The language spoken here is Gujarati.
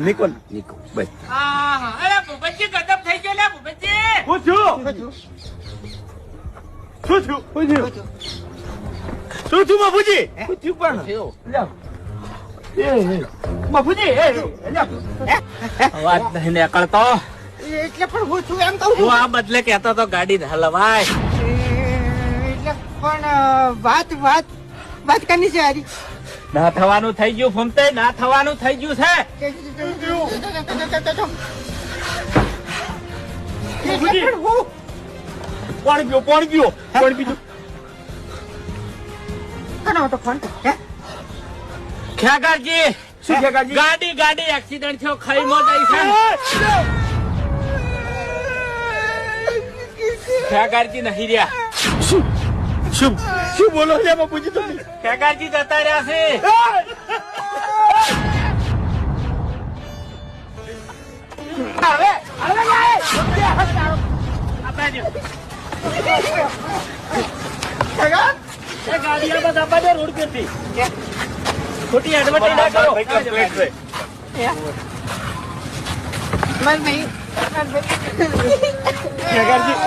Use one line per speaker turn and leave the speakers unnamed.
નિકો બસ.
અરે ભૂપતજી ગજબ થઈ ગયો લે ભૂપતજી.
શું થયું? શું થયું બાપુજી? શું થયું પણ? બાપુજી
વાત નહીં નીકળતો.
એટલે પણ હું છું એમ કહું
હું આ બદલે કહેતો તો ગાડી હલવાય.
એટલે પણ વાત કરની છે હારી
ના થવાનું થઈ ગયું ફમતે, ના થવાનું થઈ ગયું છે.
કોણ ગયો બીજું
ખેગારજી
શું ખેગારજી?
ગાડી એક્સિડન્ટ થયો, ખાઈમાં ગઈ છે. ખેગારજી નહીં રહ્યા.
શું બોલો છે બાપુજી તમે?
ખેગારજી જતા રહ્યા છે. ગાડીમાં દબા દે રોડ પરથી. ખોટી એડવર્ટાઈઝ ના કરો.
બસ નહીં
ખેગારજી